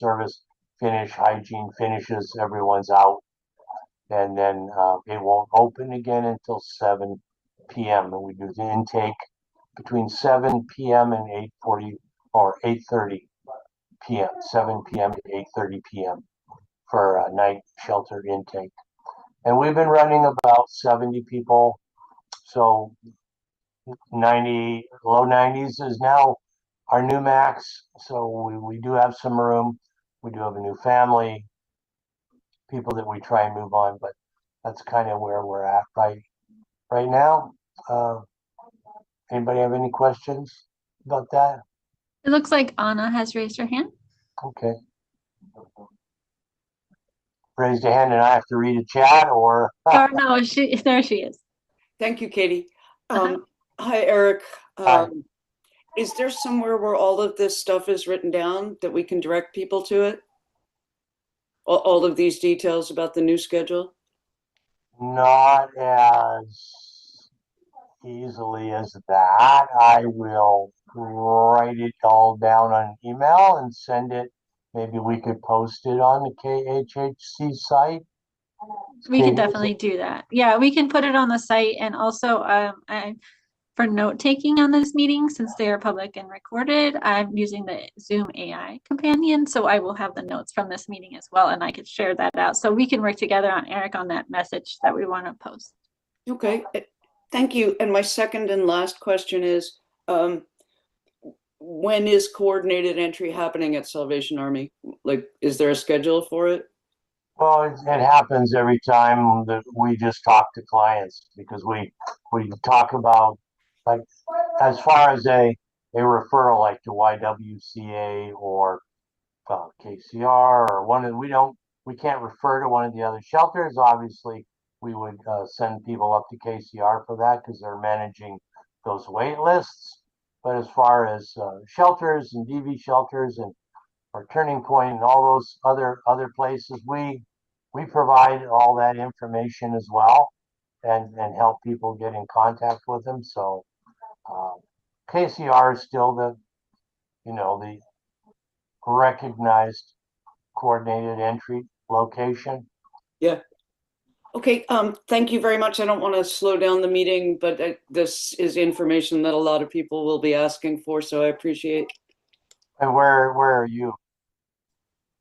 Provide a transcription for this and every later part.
service finish, hygiene finishes, everyone's out. And then it won't open again until 7 p.m. And we do the intake between 7 p.m. and 8:40 or 8:30 p.m. 7 p.m. to 8:30 p.m. for a night shelter intake. And we've been running about 70 people. So 90, low 90s is now our new max. So we do have some room. We do have a new family, people that we try and move on, but that's kind of where we're at right now. Anybody have any questions about that? It looks like Anna has raised her hand. Okay. Raised a hand and I have to read a chat or? Oh, no, there she is. Thank you, Katie. Hi, Eric. Hi. Is there somewhere where all of this stuff is written down that we can direct people to it? All of these details about the new schedule? Not as easily as that. I will write it all down on an email and send it. Maybe we could post it on the KHHC site. We can definitely do that. Yeah, we can put it on the site, and also for note taking on this meeting, since they are public and recorded, I'm using the Zoom AI companion, so I will have the notes from this meeting as well, and I could share that out. So we can work together on Eric on that message that we want to post. Okay, thank you. And my second and last question is, when is coordinated entry happening at Salvation Army? Like, is there a schedule for it? Well, it happens every time that we just talk to clients, because we talk about, like, as far as a referral, like to YWCA or KCR or one of, we can't refer to one of the other shelters. Obviously, we would send people up to KCR for that because they're managing those wait lists. But as far as shelters and DV shelters and our Turning Point and all those other places, we provide all that information as well, and help people get in contact with them. So KCR is still the recognized coordinated entry location. Yeah. Okay. Thank you very much. I don't want to slow down the meeting, but this is information that a lot of people will be asking for, so I appreciate. And where are you?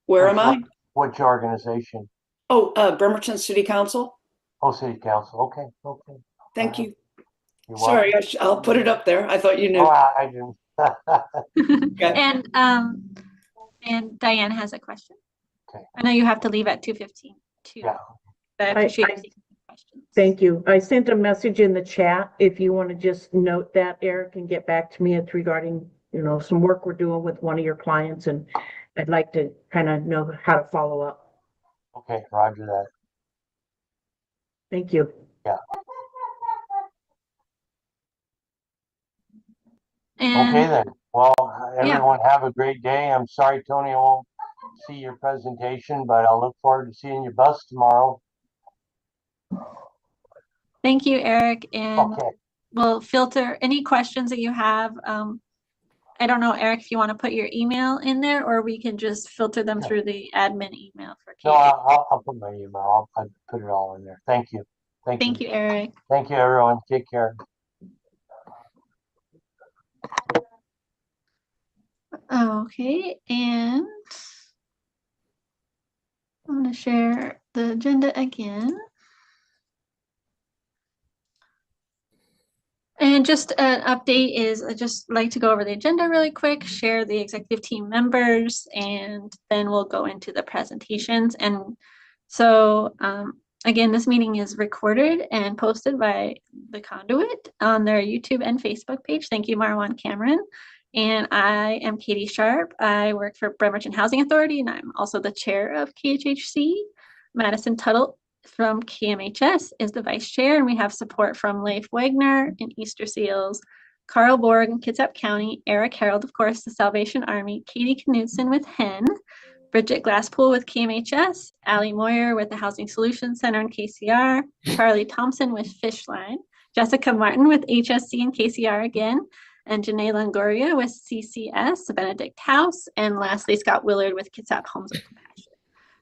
Where am I? Which organization? Oh, Bremerton City Council. Oh, City Council. Okay. Thank you. You're Sorry, I'll put it up there. I thought you knew. Oh, I didn't. Okay. And Diane has a question. Okay. I know you have to leave at 2:15 too. Yeah. But I appreciate taking questions. Thank you. I sent a message in the chat. If you want to just note that, Eric, and get back to me. It's regarding, some work we're doing with one of your clients, and I'd like to kind of know how to follow up. Okay, roger that. Thank you. Yeah. And okay then. Well, everyone have a great day. I'm sorry, Tony, I won't see your presentation, but I'll look forward to seeing your bus tomorrow. Thank you, Eric. And okay. We'll filter any questions that you have. I don't know, Eric, if you want to put your email in there, or we can just filter them through the admin email for KJ. No, I'll put my email. I'll put it all in there. Thank you. Thank you, Eric. Thank you, everyone. Take care. Okay, and I'm going to share the agenda again. And just an update is I just like to go over the agenda really quick, share the executive team members, and then we'll go into the presentations. And so again, this meeting is recorded and posted by the Conduit on their YouTube and Facebook page. Thank you, Marwan Cameron. And I am Katie Sharp. I work for Bremerton Housing Authority, and I'm also the chair of KHHC. Madison Tuttle from KMHS is the vice chair, and we have support from Leif Wagner in Easter Seals, Carl Borg in Kitsap County, Eric Harold, of course, the Salvation Army, Katie Knudsen with HEN, Bridget Glasspool with KMHS, Allie Moyer with the Housing Solutions Center in KCR, Charlie Thompson with Fishline, Jessica Martin with HSC and KCR again, and Janae Longoria with CCS, Benedict House, and lastly, Scott Willard with Kitsap Homes of Compassion.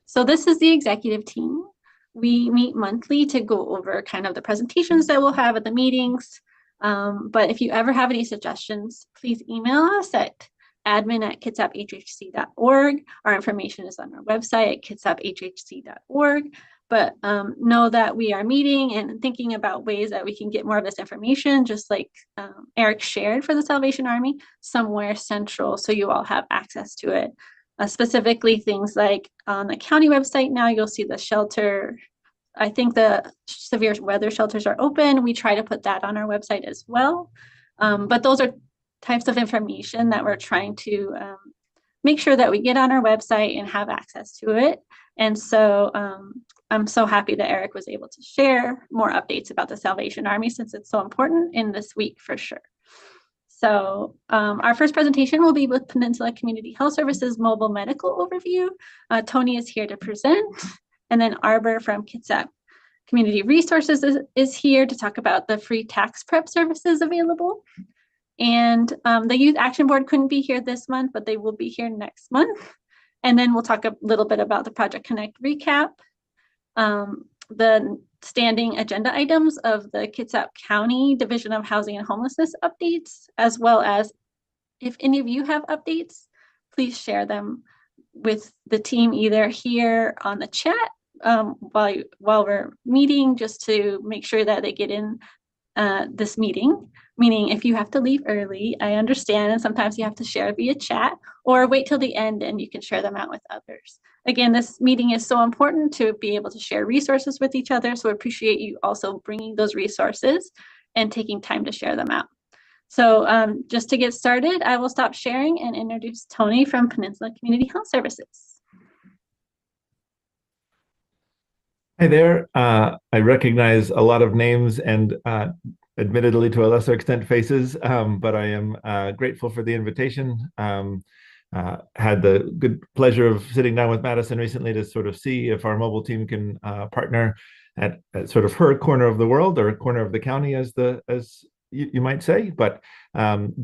So this is the executive team. We meet monthly to go over kind of the presentations that we'll have at the meetings. But if you ever have any suggestions, please email us at admin@kitsap.hhc.org. Our information is on our website at kitsap.hhc.org. But know that we are meeting and thinking about ways that we can get more of this information, just like Eric shared for the Salvation Army, somewhere central so you all have access to it. Specifically things like on the county website now, you'll see the shelter. I think the severe weather shelters are open. We try to put that on our website as well. But those are types of information that we're trying to make sure that we get on our website and have access to it. And so I'm so happy that Eric was able to share more updates about the Salvation Army since it's so important in this week for sure. So our first presentation will be with Peninsula Community Health Services Mobile Medical Overview. Tony is here to present. And then Arbor from Kitsap Community Resources is here to talk about the free tax prep services available. And the Youth Action Board couldn't be here this month, but they will be here next month. And then we'll talk a little bit about the Project Connect recap, the standing agenda items of the Kitsap County Division of Housing and Homelessness updates, as well as if any of you have updates, please share them with the team either here on the chat while we're meeting, just to make sure that they get in this meeting. Meaning if you have to leave early, I understand, and sometimes you have to share via chat, or wait till the end and you can share them out with others. Again, this meeting is so important to be able to share resources with each other, so I appreciate you also bringing those resources and taking time to share them out. So just to get started, I will stop sharing and introduce Tony from Peninsula Community Health Services. Hi there. I recognize a lot of names and admittedly to a lesser extent faces, but I am grateful for the invitation. Had the good pleasure of sitting down with Madison recently to sort of see if our mobile team can partner at sort of her corner of the world or a corner of the county, as you might say. But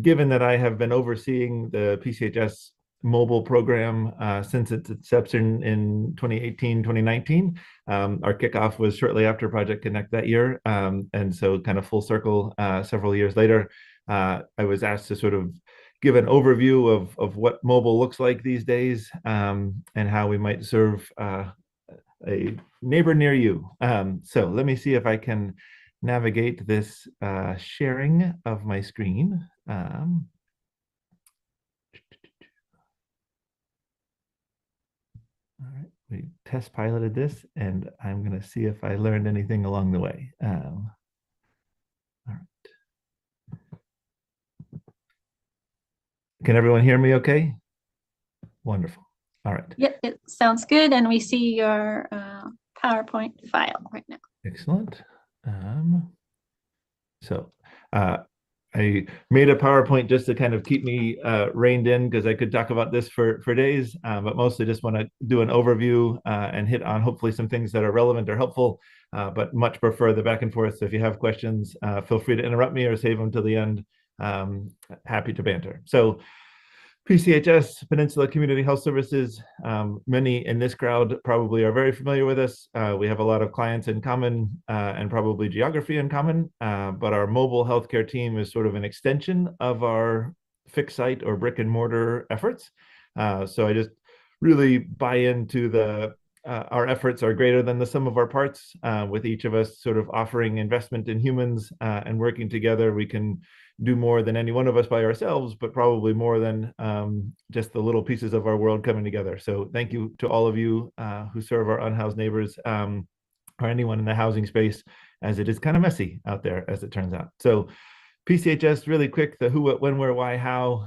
given that I have been overseeing the PCHS mobile program since its inception in 2018, 2019. Our kickoff was shortly after Project Connect that year. And so kind of full circle several years later, I was asked to sort of give an overview of what mobile looks like these days and how we might serve a neighbor near you. So let me see if I can navigate this sharing of my screen. All right, we test piloted this, and I'm going to see if I learned anything along the way. All right. Can everyone hear me okay? Wonderful. All right. Yep, it sounds good. And we see your PowerPoint file right now. Excellent. I made a PowerPoint just to kind of keep me reined in, because I could talk about this for days, but mostly just want to do an overview and hit on hopefully some things that are relevant or helpful, but much prefer the back and forth. So if you have questions, feel free to interrupt me or save them till the end. Happy to banter. So PCHS, Peninsula Community Health Services, many in this crowd probably are very familiar with us. We have a lot of clients in common and probably geography in common, but our mobile healthcare team is sort of an extension of our fixed site or brick and mortar efforts. So I just really buy into our efforts are greater than the sum of our parts, with each of us sort of offering investment in humans and working together. We can do more than any one of us by ourselves, but probably more than just the little pieces of our world coming together. So thank you to all of you who serve our unhoused neighbors or anyone in the housing space, as it is kind of messy out there, as it turns out. So PCHS, really quick, the who, what, when, where, why, how.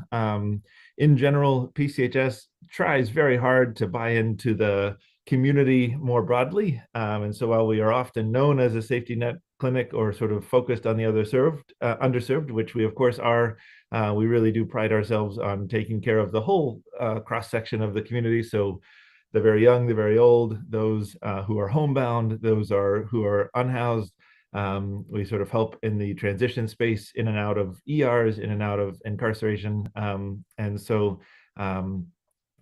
In general, PCHS tries very hard to buy into the community more broadly. And so while we are often known as a safety net clinic or sort of focused on the underserved, which we of course are, we really do pride ourselves on taking care of the whole cross-section of the community. So the very young, the very old, those who are homebound, those who are unhoused, We sort of help in the transition space, in and out of ERs, in and out of incarceration. And so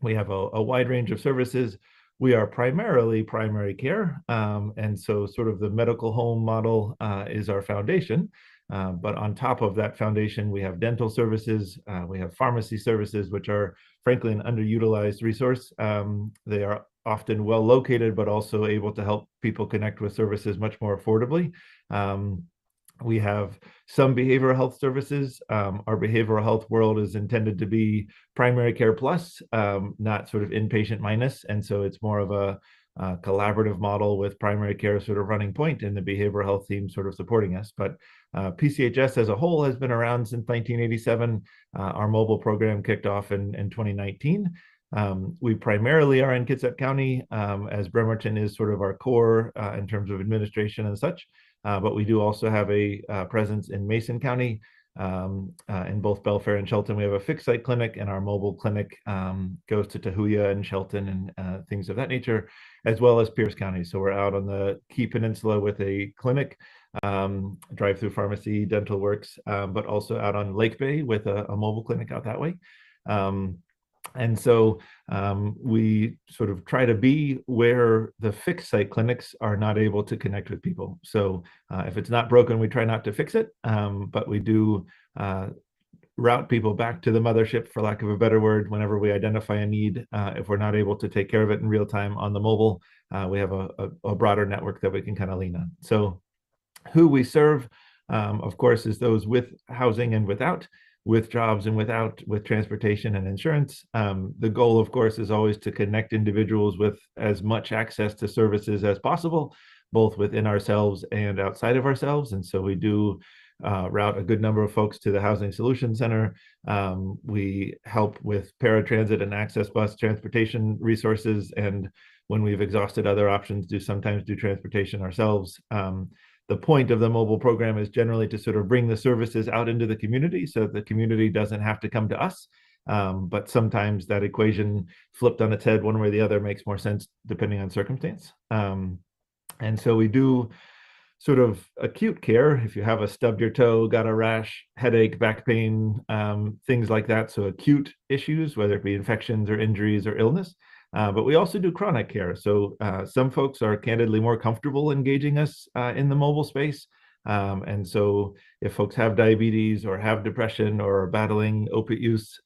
we have a wide range of services. We are primarily primary care. And so sort of the medical home model is our foundation. But on top of that foundation, we have dental services, we have pharmacy services, which are frankly an underutilized resource. They are often well located, but also able to help people connect with services much more affordably. We have some behavioral health services. Our behavioral health world is intended to be primary care plus, not sort of inpatient minus. And so it's more of a collaborative model with primary care sort of running point and the behavioral health team sort of supporting us. But PCHS as a whole has been around since 1987. Our mobile program kicked off in 2019. We primarily are in Kitsap County, as Bremerton is sort of our core in terms of administration and such. But we do also have a presence in Mason County, in both Belfair and Shelton. We have a fixed site clinic, and our mobile clinic goes to Tahuya and Shelton and things of that nature, as well as Pierce County. So we're out on the Key Peninsula with a clinic, drive-through pharmacy, dental works, but also out on Lake Bay with a mobile clinic out that way. And so we sort of try to be where the fixed site clinics are not able to connect with people. So if it's not broken, we try not to fix it, but we do route people back to the mothership, for lack of a better word, whenever we identify a need. If we're not able to take care of it in real time on the mobile, we have a broader network that we can kind of lean on. So who we serve, of course, is those with housing and without, with jobs and without, with transportation and insurance. The goal, of course, is always to connect individuals with as much access to services as possible, both within ourselves and outside of ourselves. And so we do route a good number of folks to the Housing Solutions Center. We help with paratransit and access bus transportation resources. And when we've exhausted other options, sometimes do transportation ourselves. The point of the mobile program is generally to sort of bring the services out into the community so the community doesn't have to come to us. But sometimes that equation flipped on its head one way or the other makes more sense depending on circumstance. And so we do sort of acute care. If you have a stubbed your toe, got a rash, headache, back pain, things like that. So acute issues, whether it be infections or injuries or illness. But we also do chronic care. So some folks are candidly more comfortable engaging us in the mobile space. And so if folks have diabetes or have depression or are battling opiate use,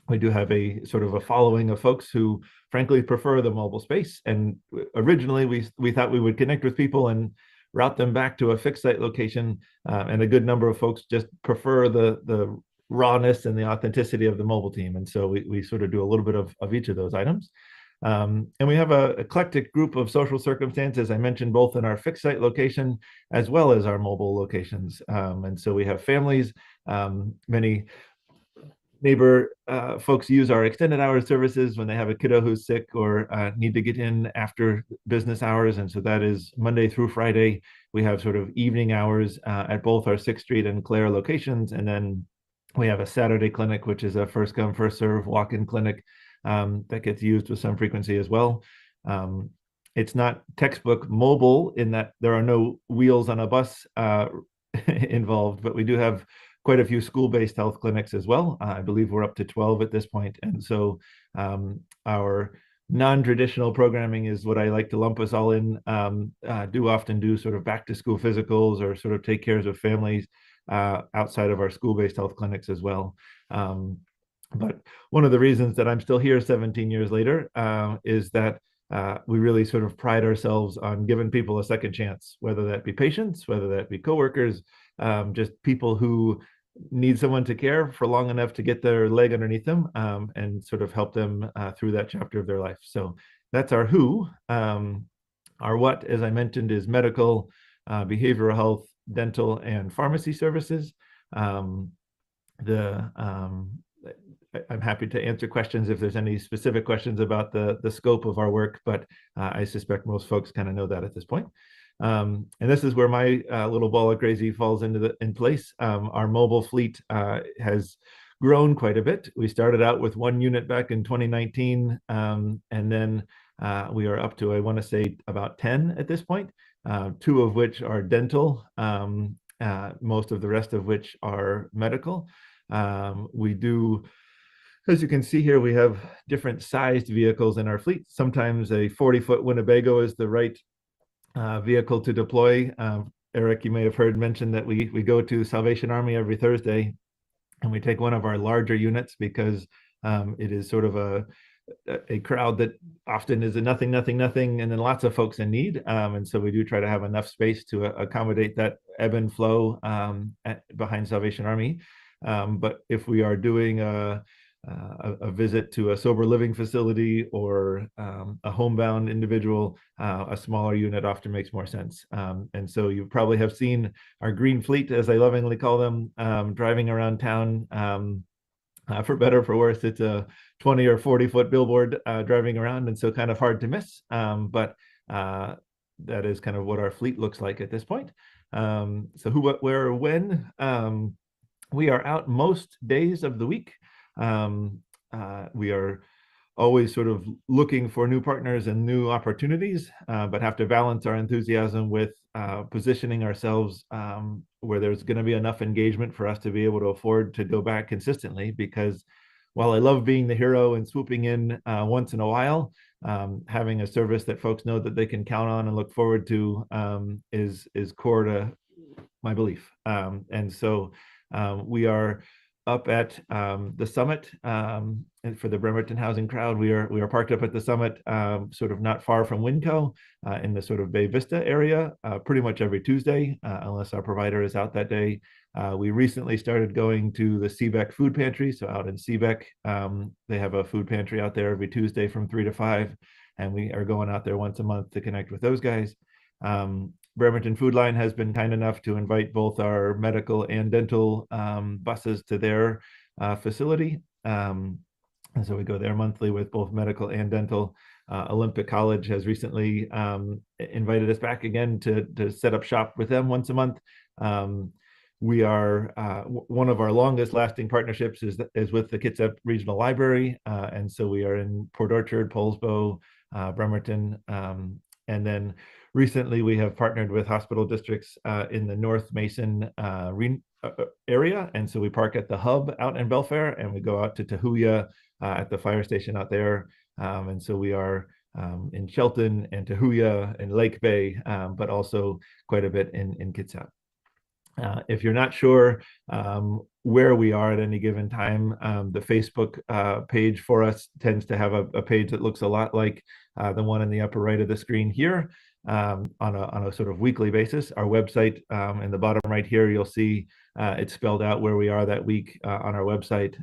we do have a sort of a following of folks who frankly prefer the mobile space. And originally we thought we would connect with people and route them back to a fixed site location. And a good number of folks just prefer the rawness and the authenticity of the mobile team. And so we sort of do a little bit of each of those items. And we have an eclectic group of social circumstances, I mentioned, both in our fixed site location as well as our mobile locations. And so we have families, many neighbor folks use our extended hours services when they have a kiddo who's sick or need to get in after business hours. And so that is Monday through Friday. We have sort of evening hours at both our 6th Street and Clare locations. And then we have a Saturday clinic, which is a first come, first serve walk-in clinic that gets used with some frequency as well. It's not textbook mobile in that there are no wheels on a bus involved, but we do have quite a few school-based health clinics as well. I believe we're up to 12 at this point. And so our non-traditional programming is what I like to lump us all in, do often do sort of back to school physicals or sort of take cares of families outside of our school-based health clinics as well. But one of the reasons that I'm still here 17 years later is that we really sort of pride ourselves on giving people a second chance, whether that be patients, whether that be coworkers, just people who need someone to care for long enough to get their leg underneath them and sort of help them through that chapter of their life. So that's our who. Our what, as I mentioned, is medical, behavioral health, dental, and pharmacy services. I'm happy to answer questions if there's any specific questions about the scope of our work, but I suspect most folks kind of know that at this point. And this is where my little ball of crazy falls in place. Our mobile fleet has grown quite a bit. We started out with 1 unit back in 2019, and then we are up to, I want to say, about 10 at this point. two of which are dental, most of the rest of which are medical. We do, as you can see here, we have different sized vehicles in our fleet. Sometimes a 40-foot Winnebago is the right vehicle to deploy. Eric, you may have heard mentioned that we go to Salvation Army every Thursday, and we take one of our larger units because it is sort of a crowd that often is a nothing, nothing, nothing, and then lots of folks in need. And so we do try to have enough space to accommodate that ebb and flow behind Salvation Army. But if we are doing a visit to a sober living facility or a homebound individual, a smaller unit often makes more sense. And so you probably have seen our green fleet, as I lovingly call them, driving around town. For better or for worse, it's a 20 or 40-foot billboard driving around, and so kind of hard to miss. But that is kind of what our fleet looks like at this point. So who, what, where, when? We are out most days of the week. We are always sort of looking for new partners and new opportunities, but have to balance our enthusiasm with positioning ourselves where there's going to be enough engagement for us to be able to afford to go back consistently. Because while I love being the hero and swooping in once in a while, having a service that folks know that they can count on and look forward to is core to my belief. And so we are up at the summit, and for the Bremerton housing crowd, we are parked up at the summit, sort of not far from Winco, in the sort of Bay Vista area, pretty much every Tuesday, unless our provider is out that day. We recently started going to the Seebeck Food Pantry, so out in Seebeck, they have a food pantry out there every Tuesday from 3 to 5, and we are going out there once a month to connect with those guys. Bremerton Food Line has been kind enough to invite both our medical and dental buses to their facility. And so we go there monthly with both medical and dental. Olympic College has recently invited us back again to set up shop with them once a month. We are, one of our longest lasting partnerships is with the Kitsap Regional Library. And so we are in Port Orchard, Poulsbo, Bremerton, and then recently we have partnered with hospital districts in the North Mason area. And so we park at the hub out in Belfair, and we go out to Tahuya at the fire station out there. And so we are in Shelton and Tahuya and Lake Bay, but also quite a bit in Kitsap. If you're not sure where we are at any given time, the Facebook page for us tends to have a page that looks a lot like the one in the upper right of the screen here, on a sort of weekly basis. Our website, in the bottom right here, you'll see it's spelled out where we are that week on our website.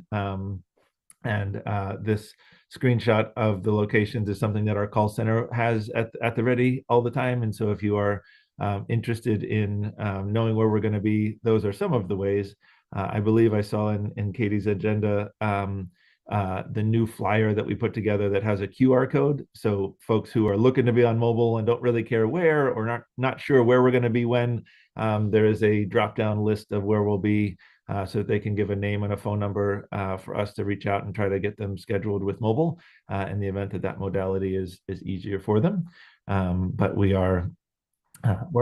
And this screenshot of the locations is something that our call center has at the ready all the time. And so if you are interested in knowing where we're going to be, those are some of the ways. I believe I saw in Katie's agenda the new flyer that we put together that has a QR code. So folks who are looking to be on mobile and don't really care where, or not sure where we're going to be when, there is a drop-down list of where we'll be, so that they can give a name and a phone number for us to reach out and try to get them scheduled with mobile in the event that modality is easier for them. But we're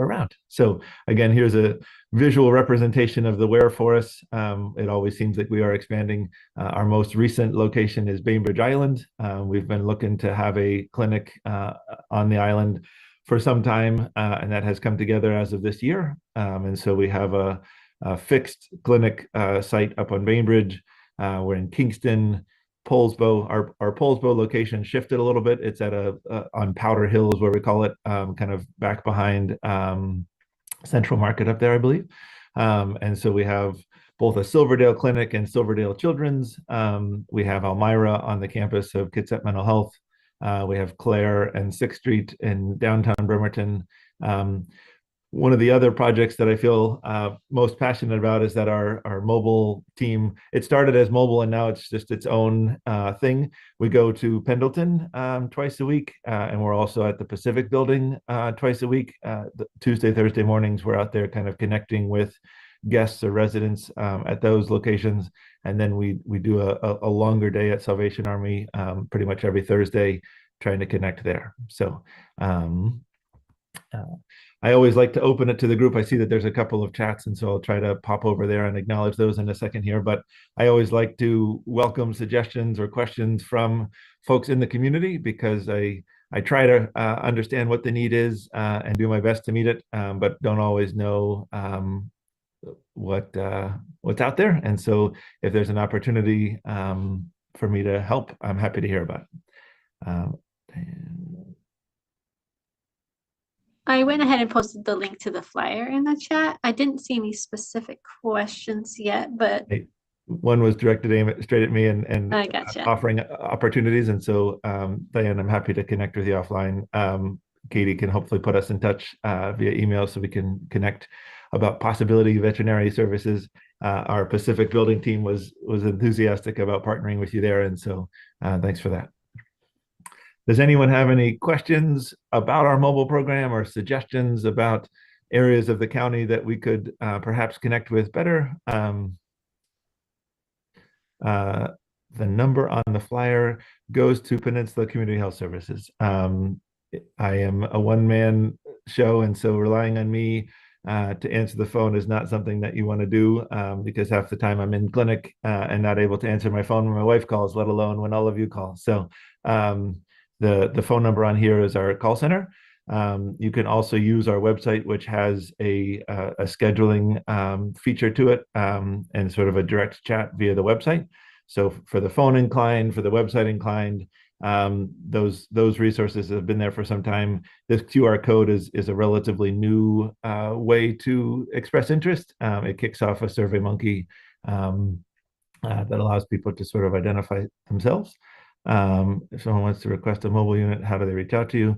around. So again, here's a visual representation of the where for us. It always seems like we are expanding. Our most recent location is Bainbridge Island. We've been looking to have a clinic on the island for some time, and that has come together as of this year. And so we have a fixed clinic site up on Bainbridge. We're in Kingston, Poulsbo. Our Poulsbo location shifted a little bit. It's at on Powder Hill is where we call it, kind of back behind Central Market up there, I believe. And so we have both a Silverdale Clinic and Silverdale Children's. We have Elmira on the campus of Kitsap Mental Health. We have Clare and 6th Street in downtown Bremerton. One of the other projects that I feel most passionate about is that our mobile team, it started as mobile and now it's just its own thing. We go to Pendleton twice a week, and we're also at the Pacific Building twice a week. Tuesday, Thursday mornings, we're out there kind of connecting with guests or residents at those locations. And then we do a longer day at Salvation Army pretty much every Thursday, trying to connect there. So I always like to open it to the group. I see that there's a couple of chats, and so I'll try to pop over there and acknowledge those in a second here. But I always like to welcome suggestions or questions from folks in the community, because I try to understand what the need is and do my best to meet it, but don't always know what's out there. And so if there's an opportunity for me to help, I'm happy to hear about it. I went ahead and posted the link to the flyer in the chat. I didn't see any specific questions yet, but one was directed straight at me and I gotcha. offering opportunities. And so, Diane, I'm happy to connect with you offline. Katie can hopefully put us in touch via email so we can connect about possibility veterinary services. Our Pacific building team was enthusiastic about partnering with you there. And so thanks for that. Does anyone have any questions about our mobile program or suggestions about areas of the county that we could perhaps connect with better? The number on the flyer goes to Peninsula Community Health Services. I am a one-man show, and so relying on me to answer the phone is not something that you want to do, because half the time I'm in clinic and not able to answer my phone when my wife calls, let alone when all of you call. So the phone number on here is our call center. You can also use our website, which has a scheduling feature to it, and sort of a direct chat via the website. So for the phone inclined, for the website inclined, those resources have been there for some time. This QR code is a relatively new way to express interest. It kicks off a SurveyMonkey that allows people to sort of identify themselves. If someone wants to request a mobile unit, how do they reach out to you?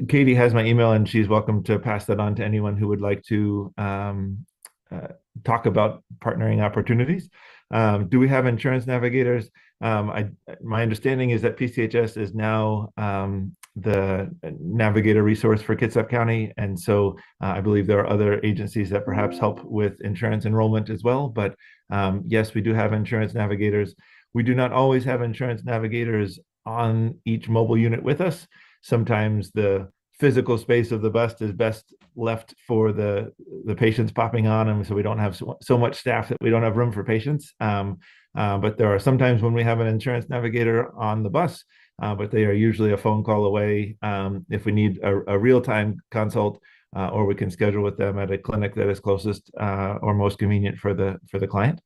Katie has my email, and she's welcome to pass that on to anyone who would like to talk about partnering opportunities. Do we have insurance navigators? My understanding is that PCHS is now the navigator resource for Kitsap County. And so I believe there are other agencies that perhaps help with insurance enrollment as well. But yes, we do have insurance navigators. We do not always have insurance navigators on each mobile unit with us. Sometimes the physical space of the bus is best left for the patients popping on, and so we don't have so much staff that we don't have room for patients. But there are sometimes when we have an insurance navigator on the bus, but they are usually a phone call away if we need a real-time consult, or we can schedule with them at a clinic that is closest or most convenient for the client.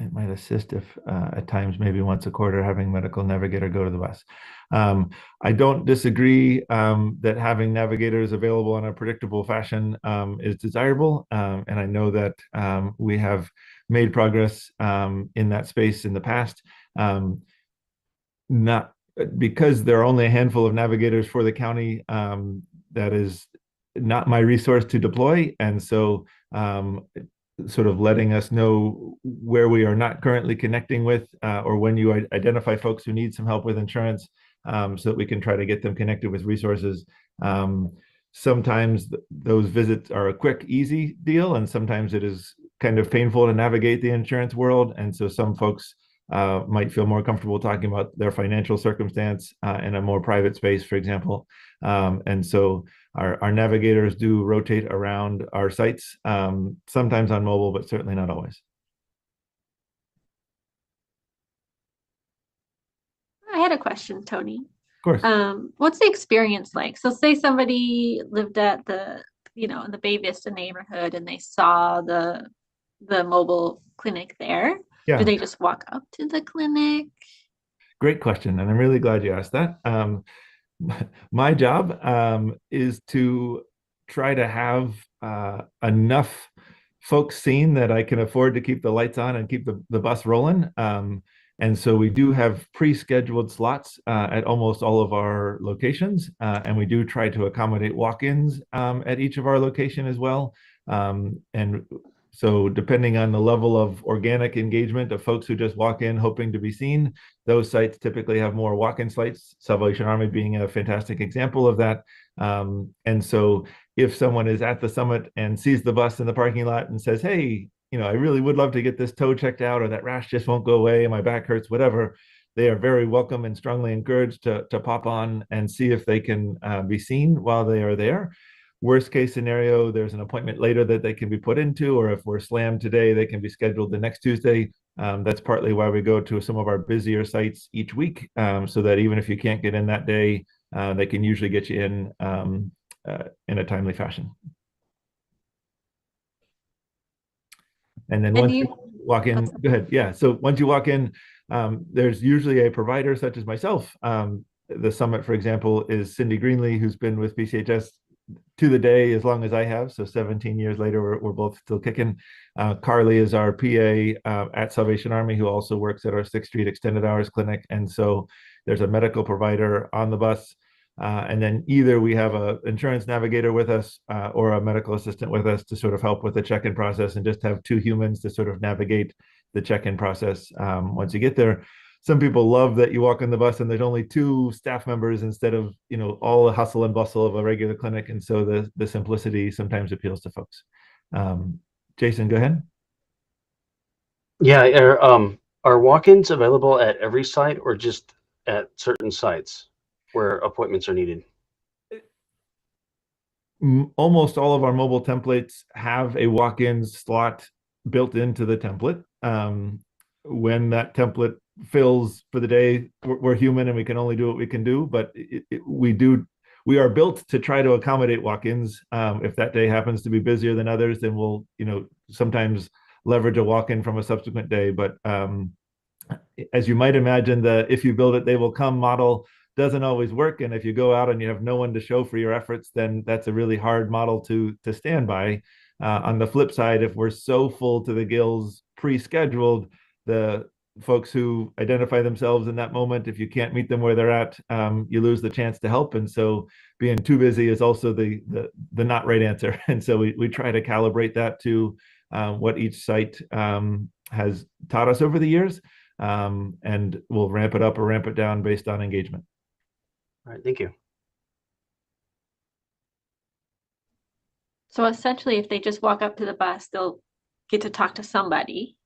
It might assist if at times, maybe once a quarter, having medical navigator go to the bus. I don't disagree that having navigators available in a predictable fashion is desirable. And I know that we have made progress in that space in the past. Not because there are only a handful of navigators for the county, that is not my resource to deploy. And so sort of letting us know where we are not currently connecting with, or when you identify folks who need some help with insurance, so that we can try to get them connected with resources. Sometimes those visits are a quick, easy deal, and sometimes it is kind of painful to navigate the insurance world. And so some folks might feel more comfortable talking about their financial circumstance in a more private space, for example. And so our navigators do rotate around our sites, sometimes on mobile, but certainly not always. I had a question, Tony. Of course. What's the experience like? So say somebody lived at the, in the Bay Vista neighborhood and they saw the mobile clinic there. Yeah. Do they just walk up to the clinic? Great question. And I'm really glad you asked that. My job is to try to have enough folks seen that I can afford to keep the lights on and keep the bus rolling. And so we do have pre-scheduled slots at almost all of our locations. And we do try to accommodate walk-ins at each of our location as well. And so depending on the level of organic engagement of folks who just walk in hoping to be seen, those sites typically have more walk-in sites, Salvation Army being a fantastic example of that. And so if someone is at the summit and sees the bus in the parking lot and says, hey, I really would love to get this toe checked out, or that rash just won't go away, my back hurts, whatever, they are very welcome and strongly encouraged to pop on and see if they can be seen while they are there. Worst case scenario, there's an appointment later that they can be put into, or if we're slammed today, they can be scheduled the next Tuesday. That's partly why we go to some of our busier sites each week, so that even if you can't get in that day, they can usually get you in a timely fashion. And then once you walk in, go ahead. Yeah. So once you walk in, there's usually a provider such as myself. The summit, for example, is Cindy Greenlee, who's been with PCHS to the day as long as I have. So 17 years later, we're both still kicking. Carly is our PA at Salvation Army, who also works at our 6th Street Extended Hours Clinic. And so there's a medical provider on the bus. And then either we have an insurance navigator with us or a medical assistant with us to sort of help with the check-in process, and just have 2 humans to sort of navigate the check-in process once you get there. Some people love that you walk on the bus and there's only 2 staff members instead of, all the hustle and bustle of a regular clinic. And so the simplicity sometimes appeals to folks. Jason, go ahead. Yeah, are walk-ins available at every site or just at certain sites where appointments are needed? Almost all of our mobile templates have a walk-in slot built into the template. When that template fills for the day, we're human and we can only do what we can do, but we are built to try to accommodate walk-ins. If that day happens to be busier than others, then we'll sometimes leverage a walk-in from a subsequent day. But as you might imagine, the if you build it they will come model doesn't always work, and if you go out and you have no one to show for your efforts, then that's a really hard model to stand by. On the flip side, if we're so full to the gills pre-scheduled, the folks who identify themselves in that moment, if you can't meet them where they're at, you lose the chance to help. And so being too busy is also the not right answer. And so we try to calibrate that to what each site has taught us over the years, and we'll ramp it up or ramp it down based on engagement. All right, thank you. So essentially, if they just walk up to the bus, they'll get to talk to somebody.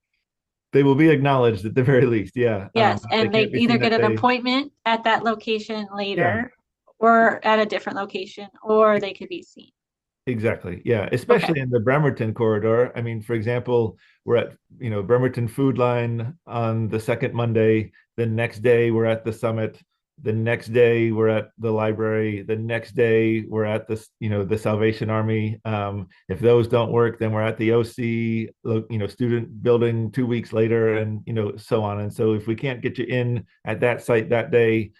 They will be acknowledged at the very least, yeah. Yes, and they can't be either seen get that an day. appointment at that location later, or at a different location, or they could be seen. Exactly. Yeah. Especially in the Bremerton corridor. I mean, for example, we're at, Bremerton Food Line on the 2nd Monday. The next day we're at the summit. The next day we're at the library. The next day we're at the, the Salvation Army. If those don't work, then we're at the OC, student building 2 weeks later, and, so on. And so if we can't get you in at that site that day,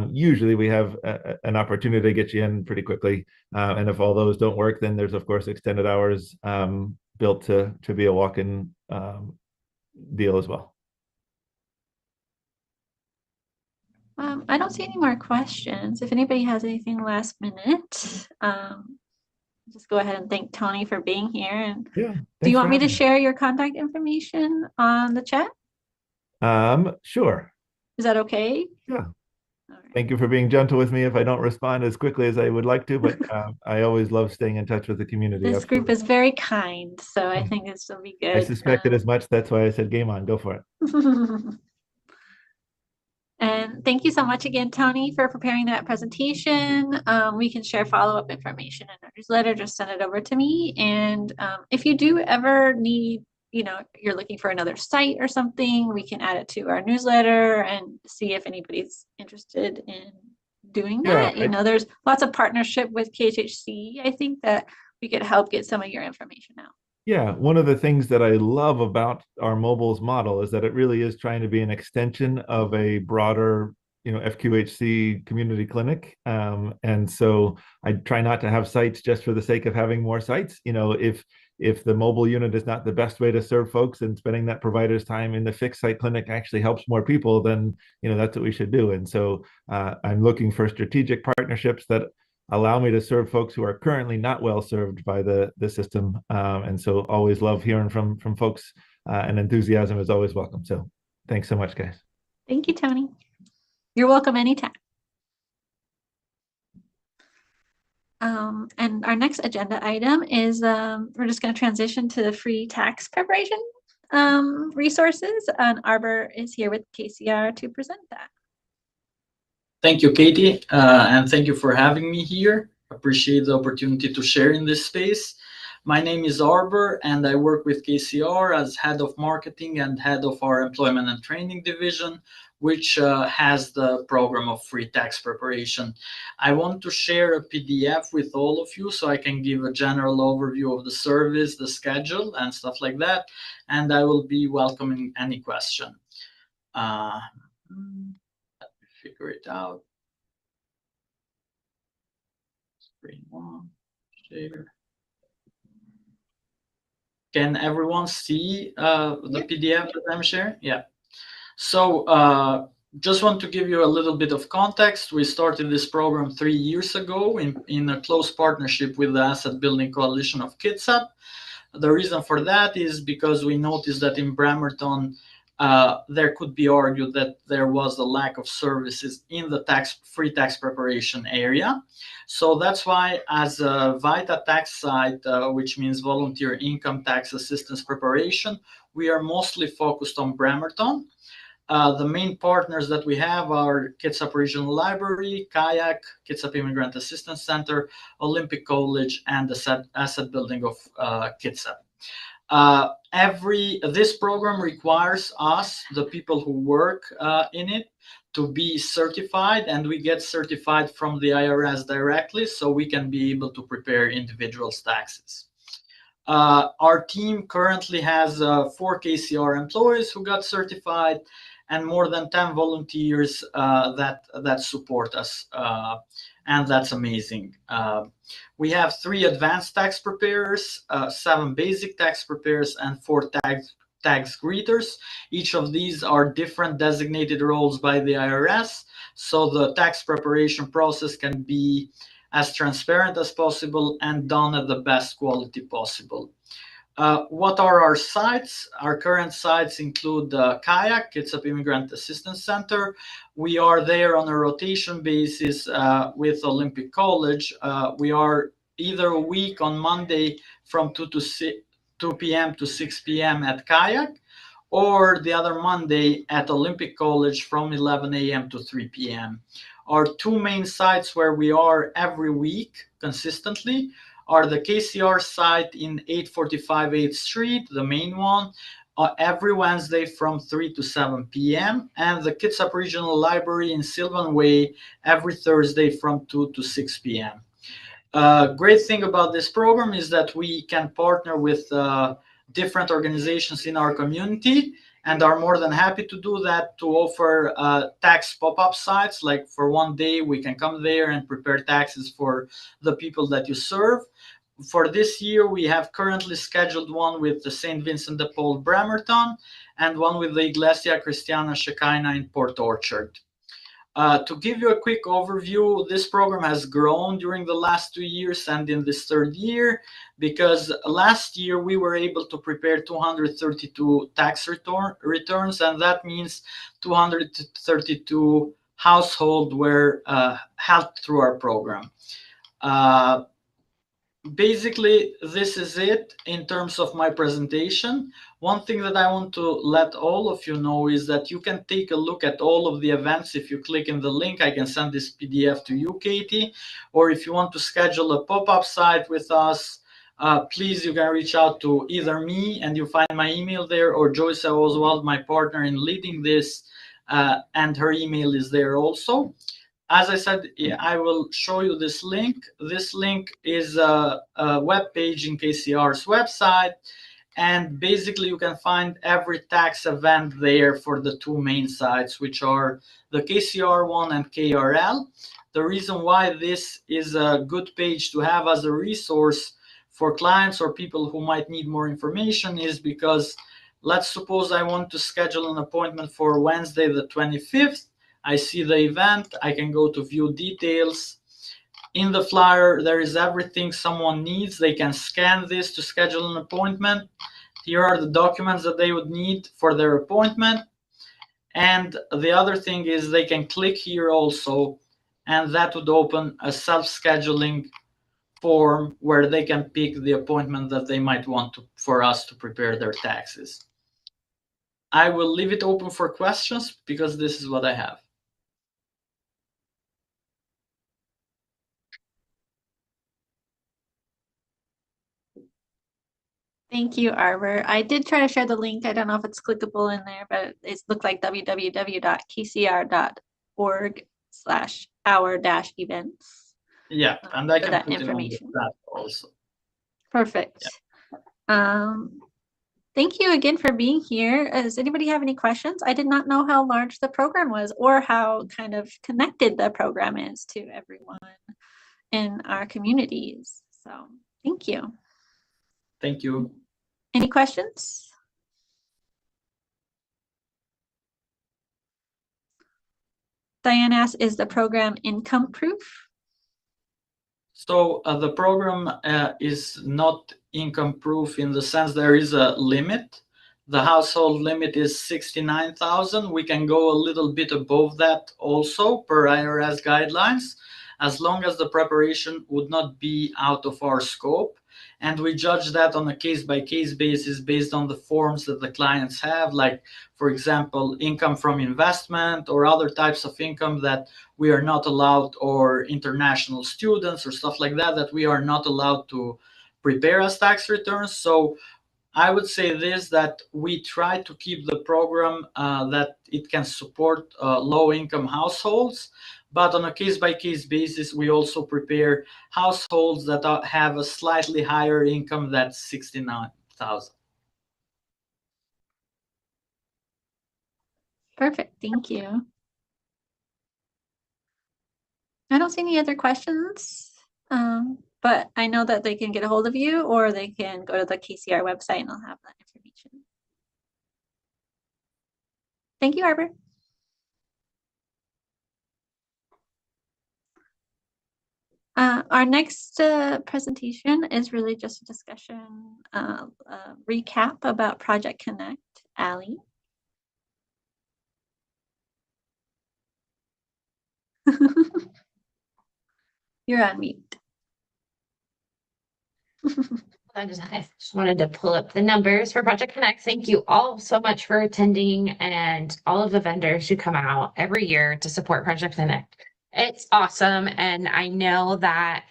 usually we have an opportunity to get you in pretty quickly. And if all those don't work, then there's of course extended hours built to be a walk-in deal as well. I don't see any more questions. If anybody has anything last minute, just go ahead and thank Tony for being here. And yeah, do you want me to share your contact information on the chat? Sure. Is that okay? Yeah. Thank you for being gentle with me if I don't respond as quickly as I would like to, but I always love staying in touch with the community. This group is very kind, so I think this will be good. I suspected as much. That's why I said game on, go for it. And thank you so much again, Tony, for preparing that presentation. We can share follow-up information in our newsletter. Just send it over to me. And if you do ever need, you're looking for another site or something, we can add it to our newsletter and see if anybody's interested in doing that. There's lots of partnership with KHHC. I think that we could help get some of your information out. Yeah, one of the things that I love about our mobiles model is that it really is trying to be an extension of a broader, FQHC community clinic. And so I try not to have sites just for the sake of having more sites. If the mobile unit is not the best way to serve folks, and spending that provider's time in the fixed site clinic actually helps more people, then, that's what we should do. And so I'm looking for strategic partnerships that allow me to serve folks who are currently not well served by the system. And so always love hearing from folks, and enthusiasm is always welcome. So thanks so much, guys. Thank you, Tony. You're welcome anytime. And our next agenda item is we're just going to transition to the free tax preparation resources, and Arbor is here with KCR to present that. Thank you, Katie, and thank you for having me here. Appreciate the opportunity to share in this space. My name is Arbor, and I work with KCR as head of marketing and head of our employment and training division, which has the program of free tax preparation. I want to share a PDF with all of you so I can give a general overview of the service, the schedule, and stuff like that. And I will be welcoming any question. Figure it out. Screen one, share. Can everyone see the PDF that I'm sharing? Yeah. So just want to give you a little bit of context. We started this program 3 years ago in a close partnership with the Asset Building Coalition of Kitsap. The reason for that is because we noticed that in Bremerton, there could be argued that there was a lack of services in the free tax preparation area. So that's why, as a VITA tax site, which means Volunteer Income Tax Assistance Preparation, we are mostly focused on Bremerton. The main partners that we have are Kitsap Regional Library, Kayak, Kitsap Immigrant Assistance Center, Olympic College, and the Asset Building of Kitsap. This program requires us, the people who work in it, to be certified, and we get certified from the IRS directly, so we can be able to prepare individuals' taxes. Our team currently has 4 KCR employees who got certified, and more than 10 volunteers that support us, and that's amazing. We have 3 advanced tax preparers, 7 basic tax preparers, and 4 tax greeters. Each of these are different designated roles by the IRS, so the tax preparation process can be as transparent as possible and done at the best quality possible. What are our sites? Our current sites include Kayak, Kitsap Immigrant Assistance Center. We are there on a rotation basis with Olympic College. We are either a week on Monday from 2 p.m. to 6 p.m. at Kayak, or the other Monday at Olympic College from 11 a.m. to 3 p.m. Our 2 main sites where we are every week consistently are the KCR site in 845 8th Street, the main one, every Wednesday from 3 to 7 p.m. and the Kitsap Regional Library in Sylvan Way every Thursday from 2 to 6 p.m. Great thing about this program is that we can partner with different organizations in our community, and are more than happy to do that, to offer tax pop-up sites. Like for one day, we can come there and prepare taxes for the people that you serve. For this year, we have currently scheduled one with the St. Vincent de Paul Bremerton and one with the Iglesia Cristiana Shekinah in Port Orchard. To give you a quick overview, this program has grown during the last 2 years and in this 3rd year, because last year we were able to prepare 232 tax returns, and that means 232 households were helped through our program. Basically, this is it in terms of my presentation. One thing that I want to let all of you know is that you can take a look at all of the events. If you click in the link, I can send this PDF to you, Katie. Or if you want to schedule a pop-up site with us, please, you can reach out to either me, and you find my email there, or Joyce Oswald, my partner in leading this, and her email is there also. As I said, I will show you this link. This link is a web page in KCR's website, and basically you can find every tax event there for the 2 main sites, which are the KCR one and KRL. The reason why this is a good page to have as a resource for clients or people who might need more information is because, let's suppose I want to schedule an appointment for Wednesday the 25th. I see the event, I can go to view details. In the flyer, there is everything someone needs. They can scan this to schedule an appointment. Here are the documents that they would need for their appointment. And the other thing is they can click here also, and that would open a self-scheduling form where they can pick the appointment that they might want for us to prepare their taxes. I will leave it open for questions because this is what I have. Thank you, Arbor. I did try to share the link. I don't know if it's clickable in there, but it looks like www.kcr.org/our-events. Yeah, and I for can that put it on the information. chat also. Perfect. Thank you again for being here. Does anybody have any questions? I did not know how large the program was or how kind of connected the program is to everyone in our communities. So thank you. Thank you. Any questions? Diane asked, is the program income proof? So the program is not income proof in the sense there is a limit. The household limit is 69,000. We can go a little bit above that also per IRS guidelines, as long as the preparation would not be out of our scope. And we judge that on a case-by-case basis based on the forms that the clients have, like, for example, income from investment or other types of income that we are not allowed, or international students or stuff like that, that we are not allowed to prepare as tax returns. So I would say this, that we try to keep the program that it can support low-income households, but on a case-by-case basis, we also prepare households that have a slightly higher income than 69,000. Perfect, thank you. I don't see any other questions, but I know that they can get a hold of you or they can go to the KCR website and I'll have that information. Thank you, Arbor. Our next presentation is really just a discussion, recap about Project Connect. Allie. You're on mute. I just wanted to pull up the numbers for Project Connect. Thank you all so much for attending and all of the vendors who come out every year to support Project Connect. It's awesome. And I know that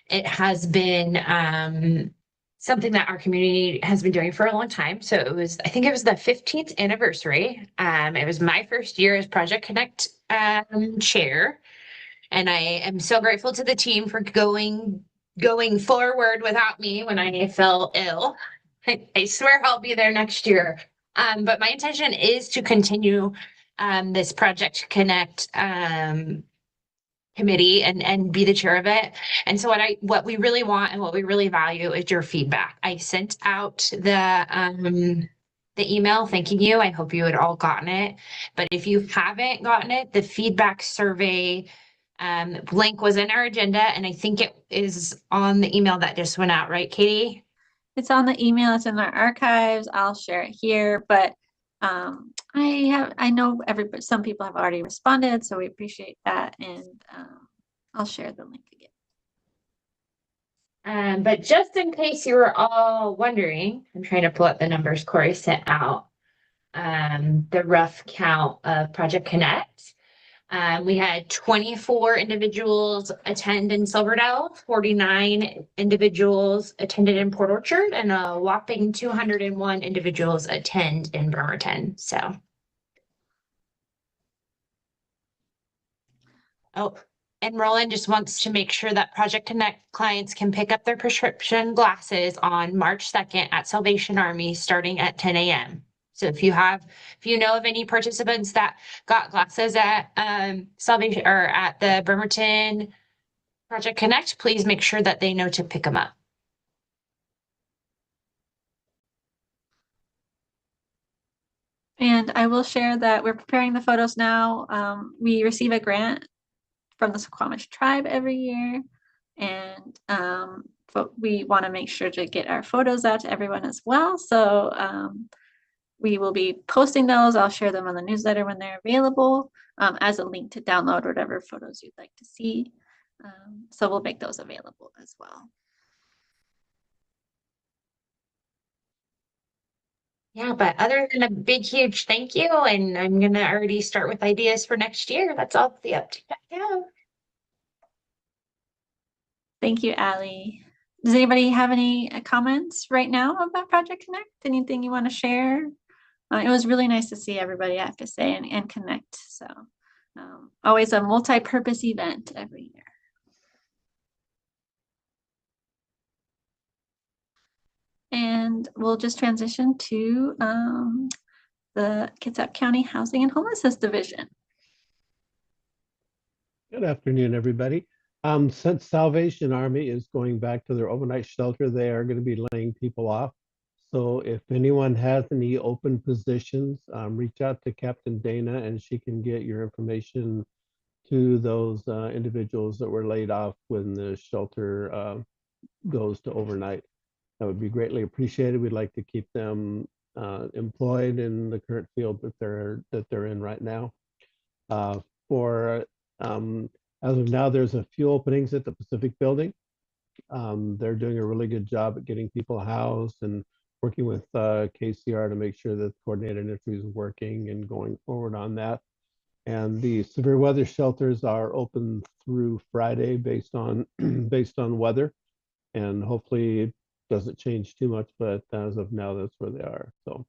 it has been something that our community has been doing for a long time. So I think it was the 15th anniversary. It was my first year as Project Connect chair. And I am so grateful to the team for going forward without me when I fell ill. I swear I'll be there next year. But my intention is to continue this Project Connect committee and be the chair of it. And so what we really want and what we really value is your feedback. I sent out the email thanking you. I hope you had all gotten it. But if you haven't gotten it, the feedback survey link was in our agenda, and I think it is on the email that just went out, right, Katie? It's on the email, it's in our archives. I'll share it here, but I know some people have already responded, so we appreciate that, and I'll share the link again. But just in case you were all wondering, I'm trying to pull up the numbers Corey sent out, the rough count of Project Connect. We had 24 individuals attend in Silverdale, 49 individuals attended in Port Orchard, and a whopping 201 individuals attend in Bremerton. So. Oh, and Roland just wants to make sure that Project Connect clients can pick up their prescription glasses on March 2nd at Salvation Army starting at 10 a.m. So if you know of any participants that got glasses at Salvation or at the Bremerton Project Connect, please make sure that they know to pick them up. And I will share that we're preparing the photos now. We receive a grant from the Squamish tribe every year, and but we want to make sure to get our photos out to everyone as well. So we will be posting those. I'll share them on the newsletter when they're available as a link to download whatever photos you'd like to see. So we'll make those available as well. Yeah, but other than a big, huge thank you, and I'm gonna already start with ideas for next year. That's all the update I have. Thank you, Allie. Does anybody have any comments right now about Project Connect? Anything you want to share? It was really nice to see everybody, I have to say, and connect. So always a multi-purpose event every year. And we'll just transition to the Kitsap County Housing and Homelessness Division. Good afternoon, everybody. Since Salvation Army is going back to their overnight shelter, they are going to be laying people off. So if anyone has any open positions, reach out to Captain Dana and she can get your information to those individuals that were laid off when the shelter goes to overnight. That would be greatly appreciated. We'd like to keep them employed in the current field that they're in right now. As of now, there's a few openings at the Pacific Building. They're doing a really good job at getting people housed and working with KCR to make sure that the coordinated entry is working and going forward on that. And the severe weather shelters are open through Friday based on weather, and hopefully it doesn't change too much, but as of now, that's where they are. So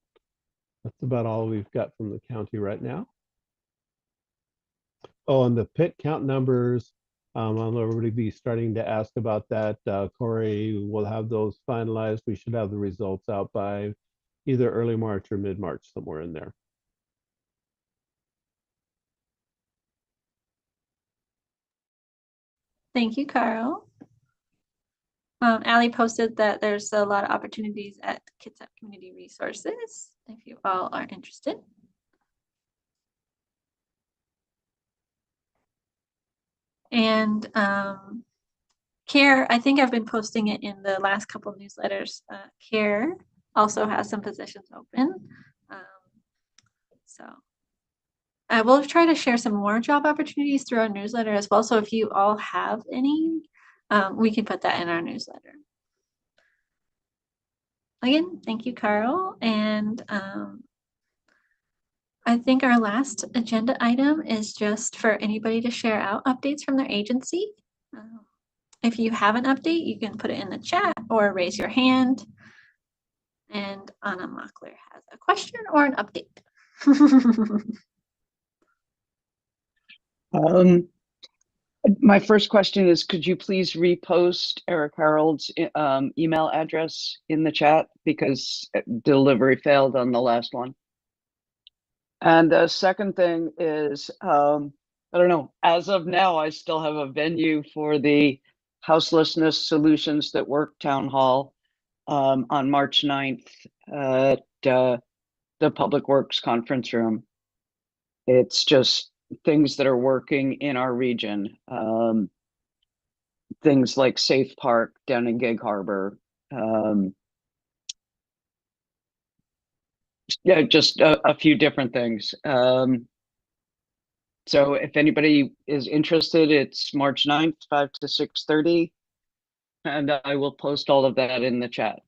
that's about all we've got from the county right now. Oh, and the pit count numbers, I'll already be starting to ask about that. Corey will have those finalized. We should have the results out by either early March or mid-March, somewhere in there. Thank you, Carl. Allie posted that there's a lot of opportunities at Kitsap Community Resources if you all are interested. And CARE, I think I've been posting it in the last couple of newsletters. CARE also has some positions open. So I will try to share some more job opportunities through our newsletter as well. So if you all have any, we can put that in our newsletter. Again, thank you, Carl. And I think our last agenda item is just for anybody to share out updates from their agency. If you have an update, you can put it in the chat or raise your hand. And Anna Mockler has a question or an update. My first question is, could you please repost Eric Harold's email address in the chat, because delivery failed on the last one? And the second thing is, I don't know, as of now, I still have a venue for the Houselessness Solutions That Work Town Hall on March 9th at the Public Works Conference Room. It's just things that are working in our region. Things like Safe Park down in Gig Harbor. Yeah, just a few different things. So if anybody is interested, it's March 9th, 5 to 6:30. And I will post all of that in the chat.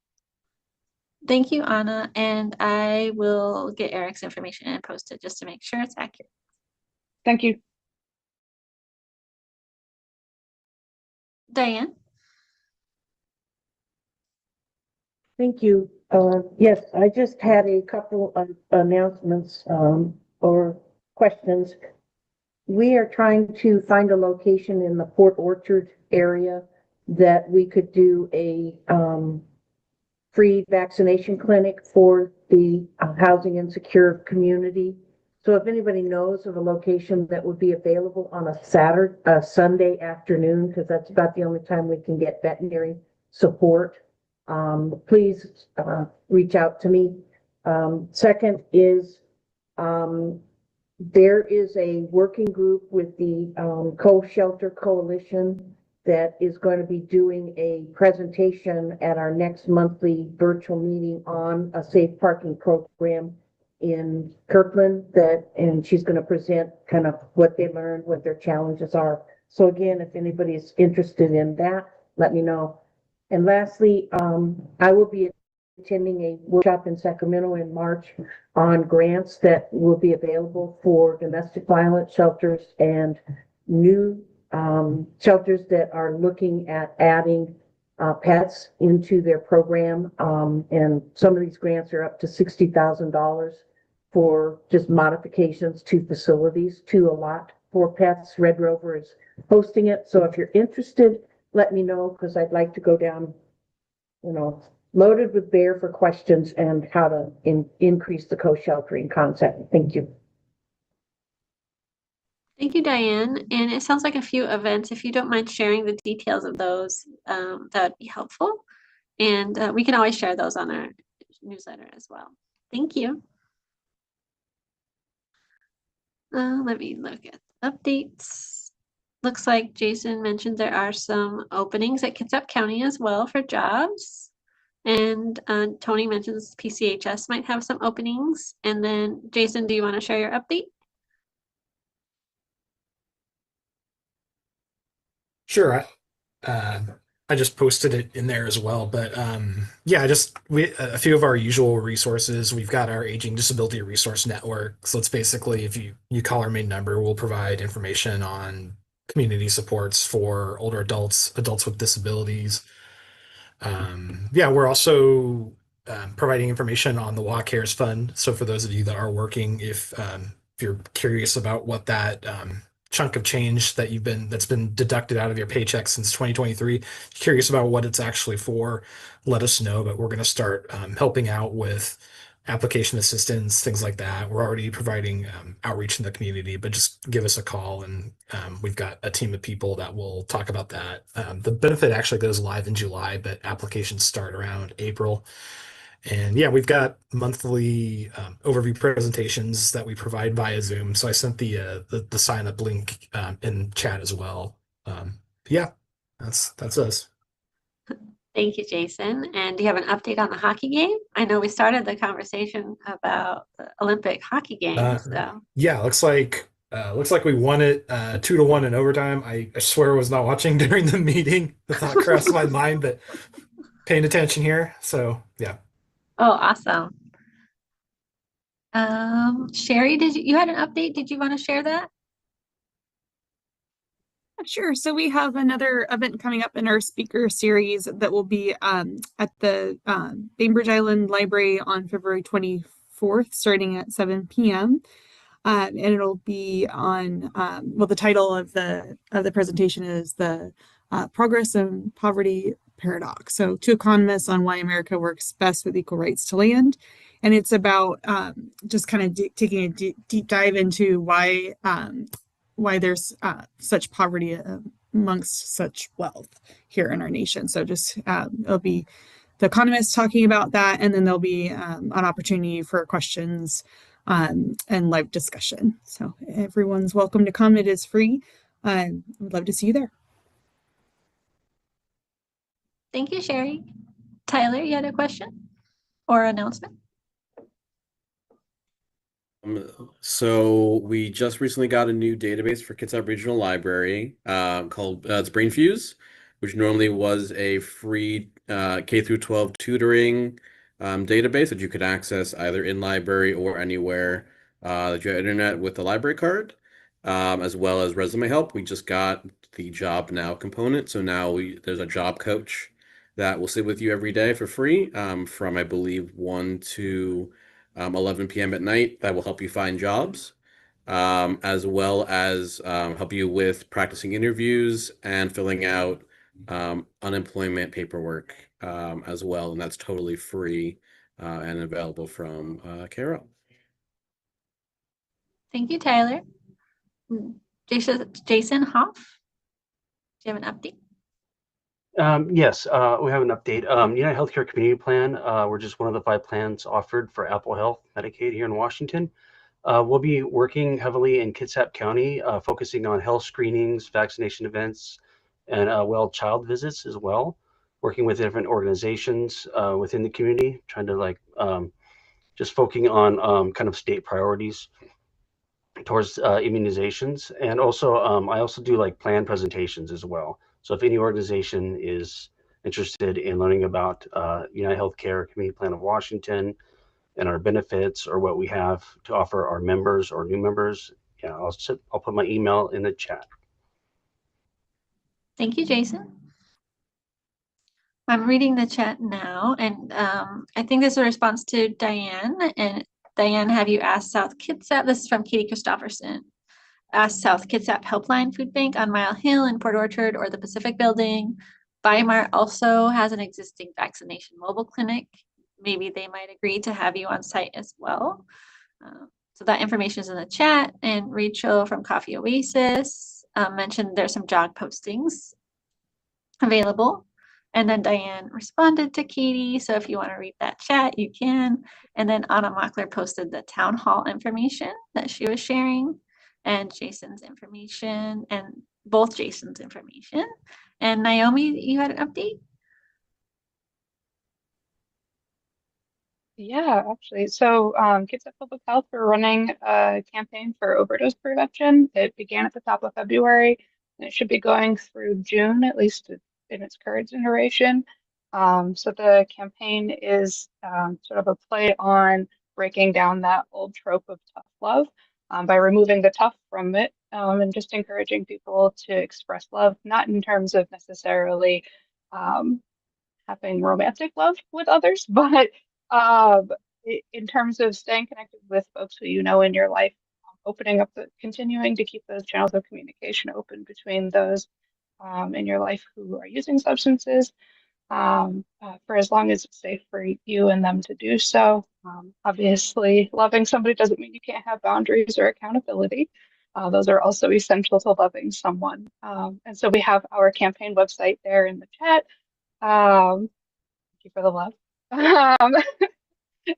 Thank you, Anna. And I will get Eric's information and post it just to make sure it's accurate. Thank you. Diane? Thank you. Yes, I just had a couple of announcements or questions. We are trying to find a location in the Port Orchard area that we could do a free vaccination clinic for the housing insecure community. So if anybody knows of a location that would be available on a Sunday afternoon, because that's about the only time we can get veterinary support, please reach out to me. Second is there is a working group with the Co-Shelter Coalition that is going to be doing a presentation at our next monthly virtual meeting on a safe parking program in Kirkland, and she's going to present kind of what they learned, what their challenges are. So again, if anybody's interested in that, let me know. And lastly, I will be attending a workshop in Sacramento in March on grants that will be available for domestic violence shelters and new shelters that are looking at adding pets into their program. And some of these grants are up to $60,000 for just modifications to facilities to allot for pets. Red Rover is hosting it. So if you're interested, let me know, because I'd like to go down, loaded with bear for questions and how to increase the co-sheltering concept. Thank you. Thank you, Diane. And it sounds like a few events. If you don't mind sharing the details of those, that would be helpful. And we can always share those on our newsletter as well. Thank you. Let me look at updates. Looks like Jason mentioned there are some openings at Kitsap County as well for jobs. And Tony mentions PCHS might have some openings. And then Jason, do you want to share your update? Sure. I just posted it in there as well, but yeah, a few of our usual resources. We've got our Aging Disability Resource Network. So it's basically, if you call our main number, we'll provide information on community supports for older adults with disabilities. Yeah, we're also providing information on the WA Cares Fund. So for those of you that are working, if you're curious about what that chunk of change that's been deducted out of your paycheck since 2023, curious about what it's actually for, let us know. But we're going to start helping out with application assistance, things like that. We're already providing outreach in the community, but just give us a call, and we've got a team of people that will talk about that. The benefit actually goes live in July, but applications start around April. And yeah, we've got monthly overview presentations that we provide via Zoom. So I sent the sign up link in chat as well. Yeah, that's us. Thank you, Jason. And do you have an update on the hockey game? I know we started the conversation about the Olympic hockey games. Yeah, looks like we won it 2-1 in overtime. I swear I was not watching during the meeting. The thought crossed my mind, but paying attention here. So yeah. Oh, awesome. Sherry, you had an update? Did you want to share that? Sure. So we have another event coming up in our speaker series that will be at the Bainbridge Island Library on February 24th, starting at 7 p.m. And it'll be on, well, the title of the presentation is the Progress and Poverty Paradox. So 2 economists on why America works best with equal rights to land. And it's about just kind of taking a deep dive into why there's such poverty amongst such wealth here in our nation. So just it'll be the economists talking about that, and then there'll be an opportunity for questions and live discussion. So everyone's welcome to come. It is free. We'd love to see you there. Thank you, Sherry. Tyler, you had a question or announcement? So we just recently got a new database for Kitsap Regional Library called it's BrainFuse, which normally was a free K through 12 tutoring database that you could access either in library or anywhere that you have internet with a library card, as well as resume help. We just got the Job Now component, so now there's a job coach that will sit with you every day for free from, I believe, 1 to 11 p.m. at night. That will help you find jobs, as well as help you with practicing interviews and filling out unemployment paperwork as well. And that's totally free and available from Carol. Thank you, Tyler. Jason Hoff, do you have an update? Yes, we have an update. United Healthcare Community Plan, we're just one of the 5 plans offered for Apple Health Medicaid here in Washington. We'll be working heavily in Kitsap County, focusing on health screenings, vaccination events, and well child visits as well, working with different organizations within the community, trying to just focusing on kind of state priorities towards immunizations. And also, I also do plan presentations as well. So if any organization is interested in learning about United Healthcare Community Plan of Washington and our benefits or what we have to offer our members or new members, yeah, I'll put my email in the chat. Thank you, Jason. I'm reading the chat now, and I think this is a response to Diane. And Diane, have you asked South Kitsap? This is from Katie Christopherson. Ask South Kitsap Helpline Food Bank on Mile Hill in Port Orchard or the Pacific Building. Weimar also has an existing vaccination mobile clinic. Maybe they might agree to have you on site as well. So that information is in the chat. And Rachel from Coffee Oasis mentioned there's some jog postings available. And then Diane responded to Katie. So if you want to read that chat, you can. And then Anna Mockler posted the town hall information that she was sharing and Jason's information and both Jason's information. And Naomi, you had an update? Yeah, actually. So Kitsap Public Health, we're running a campaign for overdose prevention. It began at the top of February, and it should be going through June, at least in its current iteration. So the campaign is sort of a play on breaking down that old trope of tough love by removing the tough from it and just encouraging people to express love, not in terms of necessarily having romantic love with others, but in terms of staying connected with folks who you know in your life, continuing to keep those channels of communication open between those in your life who are using substances for as long as it's safe for you and them to do so. Obviously, loving somebody doesn't mean you can't have boundaries or accountability. Those are also essential to loving someone. And so we have our campaign website there in the chat. Thank you for the love.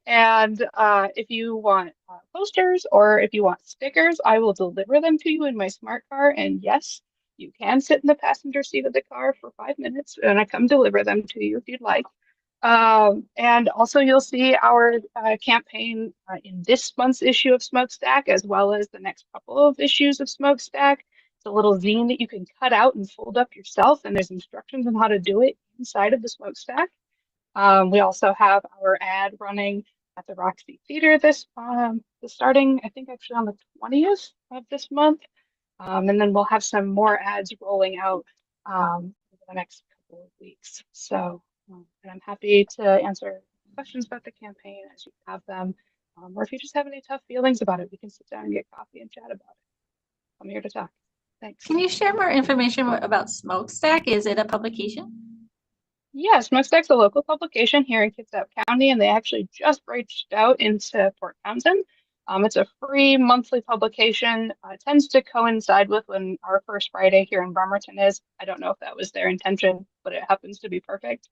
And if you want posters or if you want stickers, I will deliver them to you in my smart car. And yes, you can sit in the passenger seat of the car for 5 minutes and I come deliver them to you if you'd like. And also you'll see our campaign in this month's issue of Smokestack, as well as the next couple of issues of Smokestack. It's a little zine that you can cut out and fold up yourself, and there's instructions on how to do it inside of the Smokestack. We also have our ad running at the Roxy Theater starting, I think, actually on the 20th of this month. And then we'll have some more ads rolling out over the next couple of weeks. So, and I'm happy to answer questions about the campaign as you have them. Or if you just have any tough feelings about it, we can sit down and get coffee and chat about it. I'm here to talk. Thanks. Can you share more information about Smokestack? Is it a publication? Yeah, Smokestack's a local publication here in Kitsap County, and they actually just branched out into Port Townsend. It's a free monthly publication. It tends to coincide with when our first Friday here in Bremerton is. I don't know if that was their intention, but it happens to be perfect.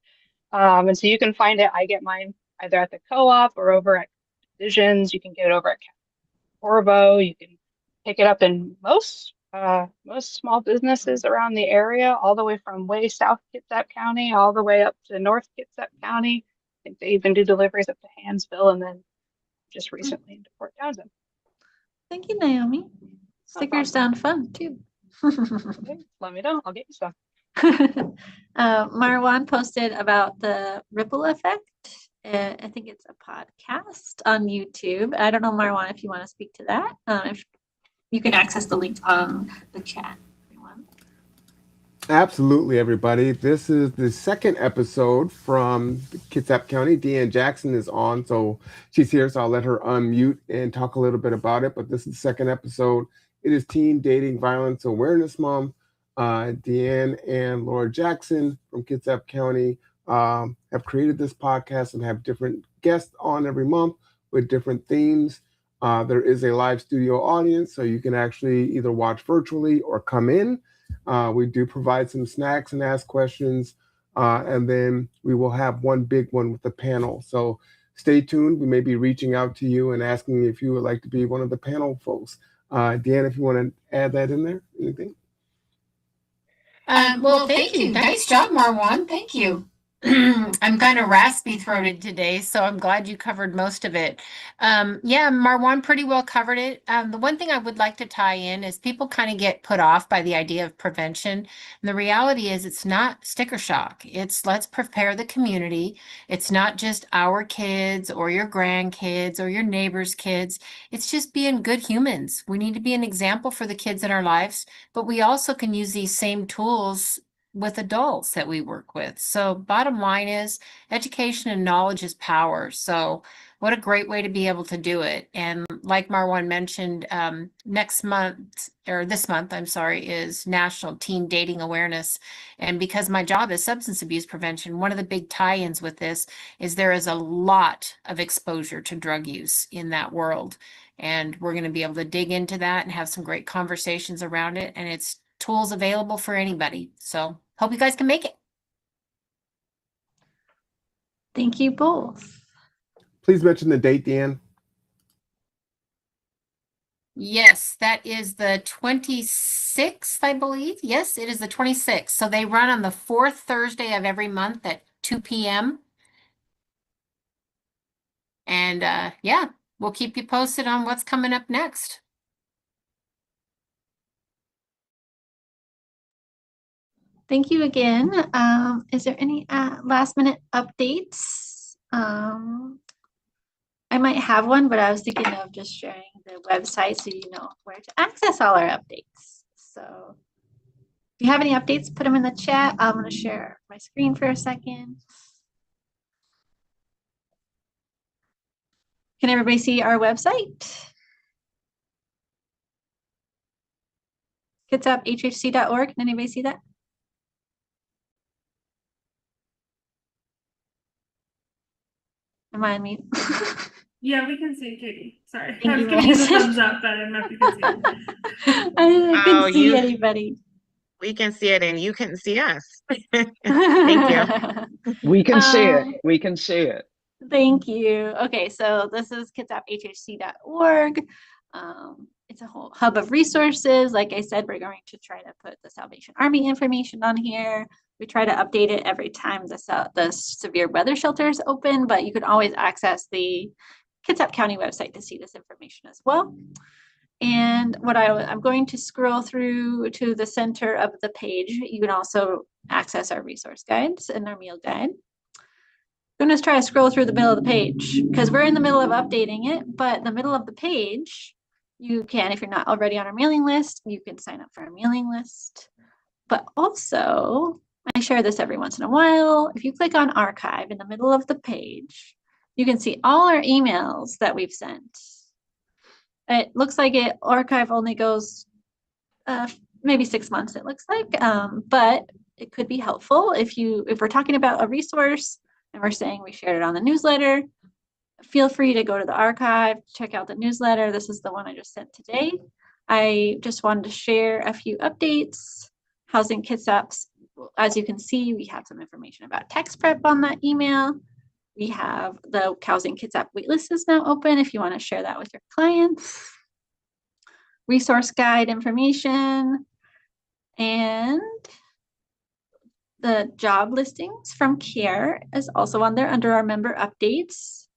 And so you can find it. I get mine either at the co-op or over at Visions. You can get it over at Corvo. You can pick it up in most small businesses around the area, all the way from way south Kitsap County, all the way up to north Kitsap County. I think they even do deliveries up to Hansville and then just recently into Port Townsend. Thank you, Naomi. Stickers sound fun too. Okay, let me know. I'll get you some. Marwan posted about the ripple effect. I think it's a podcast on YouTube. I don't know, Marwan, if you want to speak to that. If you can access the link on the chat. Absolutely, everybody. This is the second episode from Kitsap County. Deanne Jackson is on, so she's here, so I'll let her unmute and talk a little bit about it. But this is the second episode. It is Teen Dating Violence Awareness Month. Deanne and Laura Jackson from Kitsap County have created this podcast and have different guests on every month with different themes. There is a live studio audience, so you can actually either watch virtually or come in. We do provide some snacks and ask questions, and then we will have one big one with the panel. So stay tuned. We may be reaching out to you and asking if you would like to be one of the panel folks. Deanne, if you want to add that in there, anything? Well, thank you. Nice job, Marwan. Thank you. I'm kind of raspy throated today, so I'm glad you covered most of it. Yeah, Marwan pretty well covered it. The one thing I would like to tie in is people kind of get put off by the idea of prevention. And the reality is it's not sticker shock. It's let's prepare the community. It's not just our kids or your grandkids or your neighbors' kids. It's just being good humans. We need to be an example for the kids in our lives, but we also can use these same tools with adults that we work with. So bottom line is education and knowledge is power. So what a great way to be able to do it. And like Marwan mentioned, next month or this month, I'm sorry, is National Teen Dating Awareness. And because my job is substance abuse prevention, one of the big tie-ins with this is there is a lot of exposure to drug use in that world. And we're going to be able to dig into that and have some great conversations around it. And it's tools available for anybody. So hope you guys can make it. Thank you both. Please mention the date, Deanne. Yes, that is the 26th, I believe. Yes, it is the 26th. So they run on the fourth Thursday of every month at 2 p.m. And yeah, we'll keep you posted on what's coming up next. Thank you again. Is there any last minute updates? I might have one, but I was thinking of just sharing the website so you know where to access all our updates. So if you have any updates, put them in the chat. I'm going to share my screen for a second. Can everybody see our website? KitsapHHC.org. Can anybody see that? Am I on mute? Yeah, we can see Katie. Sorry. Thank I was you, giving you the Melissa. thumbs up, but I don't know if you can see it. I couldn't see anybody. We can see it and you can see us. Thank you. We can see it. We can see it. Thank you. Okay, so this is kitsapHHC.org. It's a whole hub of resources. Like I said, we're going to try to put the Salvation Army information on here. We try to update it every time the severe weather shelter is open, but you can always access the Kitsap County website to see this information as well. And what I'm going to scroll through to the center of the page. You can also access our resource guides and our meal guide. I'm going to try to scroll through the middle of the page because we're in the middle of updating it, but the middle of the page, you can, if you're not already on our mailing list, you can sign up for our mailing list. But also, I share this every once in a while. If you click on archive in the middle of the page, you can see all our emails that we've sent. It looks like archive only goes maybe 6 months, it looks like, but it could be helpful if we're talking about a resource and we're saying we shared it on the newsletter. Feel free to go to the archive, check out the newsletter. This is the one I just sent today. I just wanted to share a few updates. Housing Kitsap's, as you can see, we have some information about tax prep on that email. We have the Housing Kitsap waitlist is now open if you want to share that with your clients. Resource guide information and the job listings from CARE is also on there under our member updates.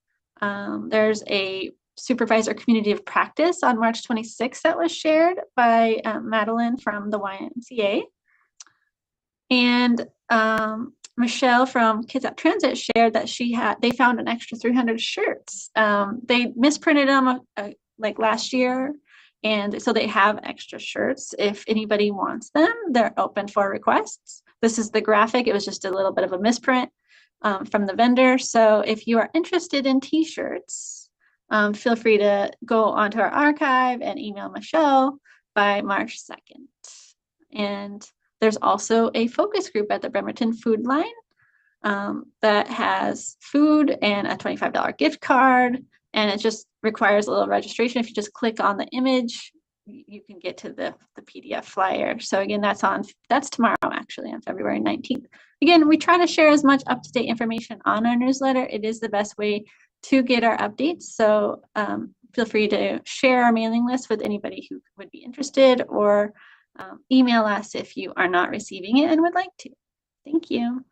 There's a supervisor community of practice on March 26th that was shared by Madeline from the YMCA. And Michelle from Kitsap Transit shared that they found an extra 300 shirts. They misprinted them like last year. And so they have extra shirts. If anybody wants them, they're open for requests. This is the graphic. It was just a little bit of a misprint from the vendor. So if you are interested in t-shirts, feel free to go onto our archive and email Michelle by March 2nd. And there's also a focus group at the Bremerton Food Line that has food and a $25 gift card. And it just requires a little registration. If you just click on the image, you can get to the PDF flyer. So again, that's tomorrow, actually, on February 19th. Again, we try to share as much up-to-date information on our newsletter. It is the best way to get our updates. So feel free to share our mailing list with anybody who would be interested, or email us if you are not receiving it and would like to. Thank you.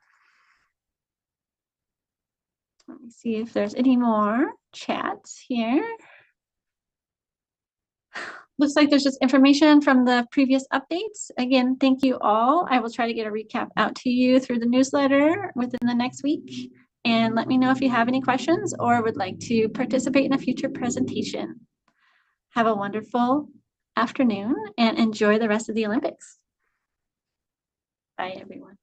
Let me see if there's any more chats here. Looks like there's just information from the previous updates. Again, thank you all. I will try to get a recap out to you through the newsletter within the next week. And let me know if you have any questions or would like to participate in a future presentation. Have a wonderful afternoon and enjoy the rest of the Olympics. Bye, everyone.